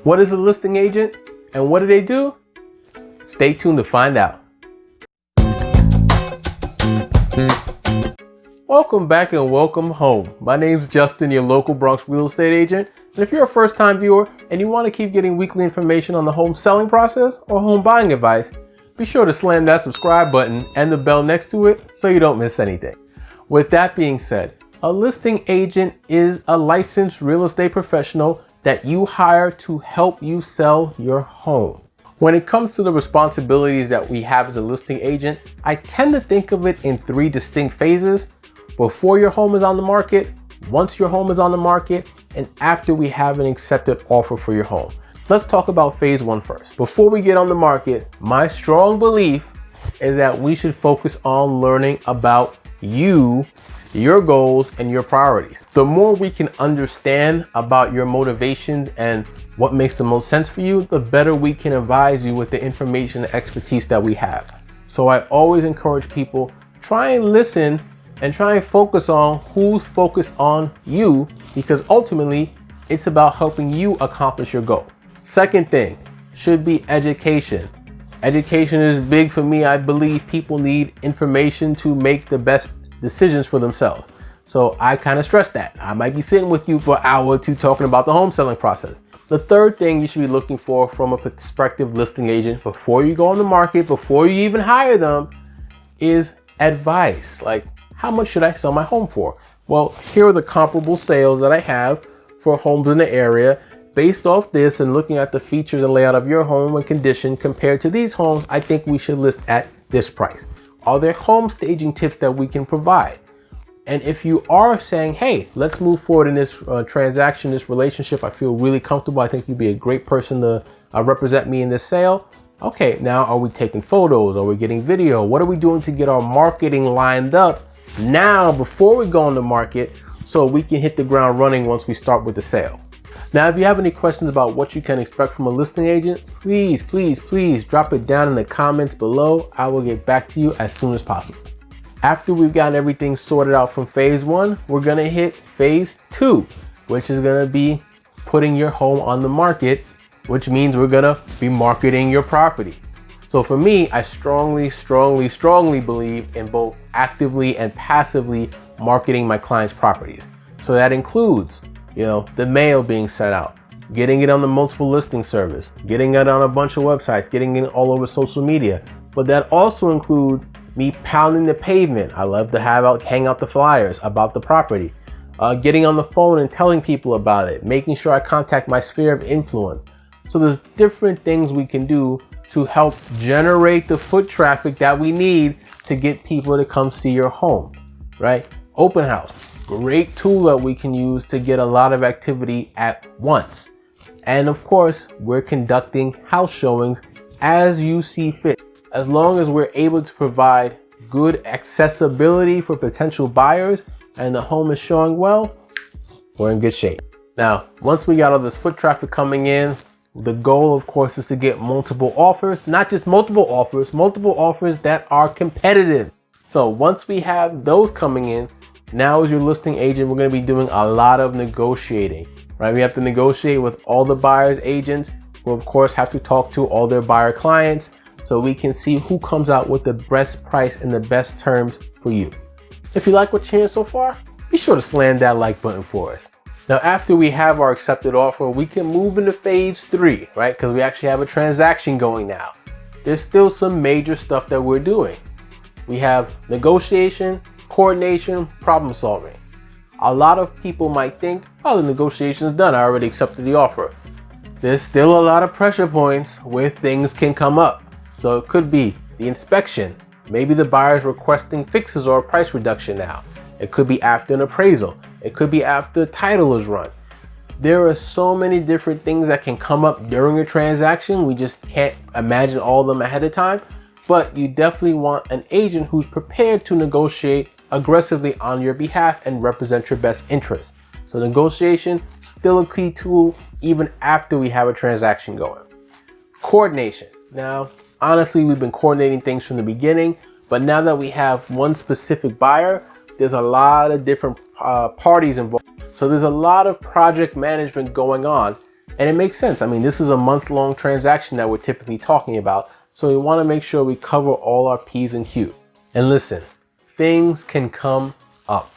What is a listing agent and what do they do? Stay tuned to find out. Welcome back and welcome home. My name's Justin, your local Bronx real estate agent. And if you're a first-time viewer and you want to keep getting weekly information on the home selling process or home buying advice, be sure to slam that subscribe button and the bell next to it so you don't miss anything. With that being said, a listing agent is a licensed real estate professional that you hire to help you sell your home. When it comes to the responsibilities that we have as a listing agent, I tend to think of it in three distinct phases: before your home is on the market, once your home is on the market, and after we have an accepted offer for your home. Let's talk about phase one first. Before we get on the market, my strong belief is that we should focus on learning about you, your goals, and your priorities. The more we can understand about your motivations and what makes the most sense for you, the better we can advise you with the information and expertise that we have. So I always encourage people, try and listen and try and focus on who's focused on you, because ultimately it's about helping you accomplish your goal. Second thing should be education. Education is big for me. I believe people need information to make the best decisions for themselves. So I kind of stress that. I might be sitting with you for an hour or two talking about the home selling process. The third thing you should be looking for from a prospective listing agent before you go on the market, before you even hire them, is advice. Like, how much should I sell my home for? Well, here are the comparable sales that I have for homes in the area. Based off this and looking at the features and layout of your home and condition compared to these homes, I think we should list at this price. Are there home staging tips that we can provide? And if you are saying, hey, let's move forward in this transaction, this relationship, I feel really comfortable, I think you'd be a great person to represent me in this sale. Okay, now are we taking photos? Are we getting video? What are we doing to get our marketing lined up now before we go on the market so we can hit the ground running once we start with the sale? Now, if you have any questions about what you can expect from a listing agent, please drop it down in the comments below. I will get back to you as soon as possible. After we've gotten everything sorted out from phase one, we're gonna hit phase two, which is gonna be putting your home on the market, which means we're gonna be marketing your property. So for me, I strongly believe in both actively and passively marketing my clients' properties. So that includes, the mail being sent out, getting it on the multiple listing service, getting it on a bunch of websites, getting it all over social media. But that also includes me pounding the pavement. I love to hang out the flyers about the property, getting on the phone and telling people about it, making sure I contact my sphere of influence. So there's different things we can do to help generate the foot traffic that we need to get people to come see your home, right? Open house, great tool that we can use to get a lot of activity at once. And of course, we're conducting house showings as you see fit. As long as we're able to provide good accessibility for potential buyers and the home is showing well, we're in good shape. Now, once we got all this foot traffic coming in, the goal, of course, is to get multiple offers, not just multiple offers that are competitive. So once we have those coming in, now as your listing agent, we're going to be doing a lot of negotiating, right? We have to negotiate with all the buyer's agents, who of course have to talk to all their buyer clients so we can see who comes out with the best price and the best terms for you. If you like what you're hearing so far, be sure to slam that like button for us. Now, after we have our accepted offer, we can move into phase three, right? Because we actually have a transaction going now. There's still some major stuff that we're doing. We have negotiation, coordination, problem solving. A lot of people might think, oh, the negotiation is done. I already accepted the offer. There's still a lot of pressure points where things can come up. So it could be the inspection. Maybe the buyer's requesting fixes or a price reduction now. It could be after an appraisal. It could be after title is run. There are so many different things that can come up during a transaction. We just can't imagine all of them ahead of time. But you definitely want an agent who's prepared to negotiate aggressively on your behalf and represent your best interests. So negotiation, still a key tool even after we have a transaction going. Coordination. Now, honestly, we've been coordinating things from the beginning, but now that we have one specific buyer, there's a lot of different parties involved. So there's a lot of project management going on And it makes sense. I mean, this is a month-long transaction that we're typically talking about. So we want to make sure we cover all our P's and Q's. And listen, things can come up.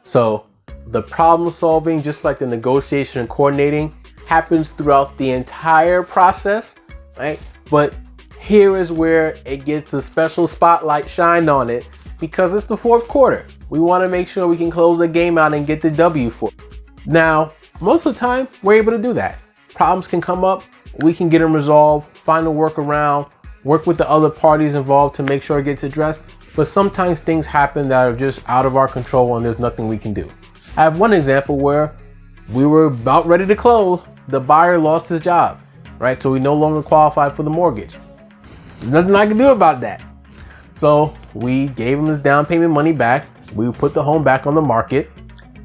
So the problem solving, just like the negotiation and coordinating, happens throughout the entire process, right? But here is where it gets a special spotlight shined on it because it's the fourth quarter. We want to make sure we can close the game out and get the W for it. Now, most of the time, we're able to do that. Problems can come up, we can get them resolved, find a workaround, work with the other parties involved to make sure it gets addressed. But sometimes things happen that are just out of our control and there's nothing we can do. I have one example where we were about ready to close. The buyer lost his job, right? So we no longer qualified for the mortgage. There's nothing I can do about that. So we gave him his down payment money back. We put the home back on the market.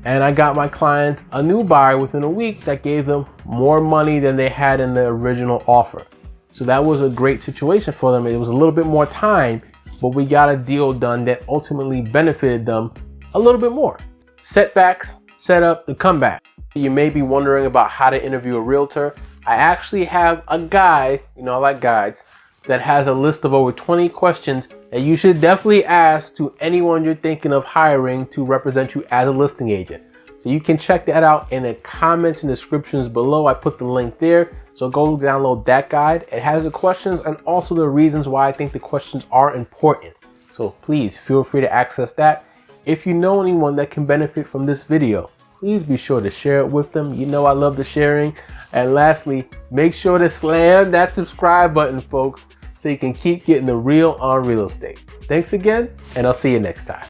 And I got my clients a new buyer within a week that gave them more money than they had in the original offer. So that was a great situation for them. It was a little bit more time, but we got a deal done that ultimately benefited them a little bit more. Setbacks, setup, the comeback. You may be wondering about how to interview a realtor. I actually have a guide, I like guides, that has a list of over 20 questions that you should definitely ask to anyone you're thinking of hiring to represent you as a listing agent. So you can check that out in the comments and descriptions below. I put the link there. So go download that guide. It has the questions and also the reasons why I think the questions are important. So please feel free to access that. If you know anyone that can benefit from this video, please be sure to share it with them. You know I love the sharing. And lastly, make sure to slam that subscribe button, folks, so you can keep getting the real on real estate. Thanks again, and I'll see you next time.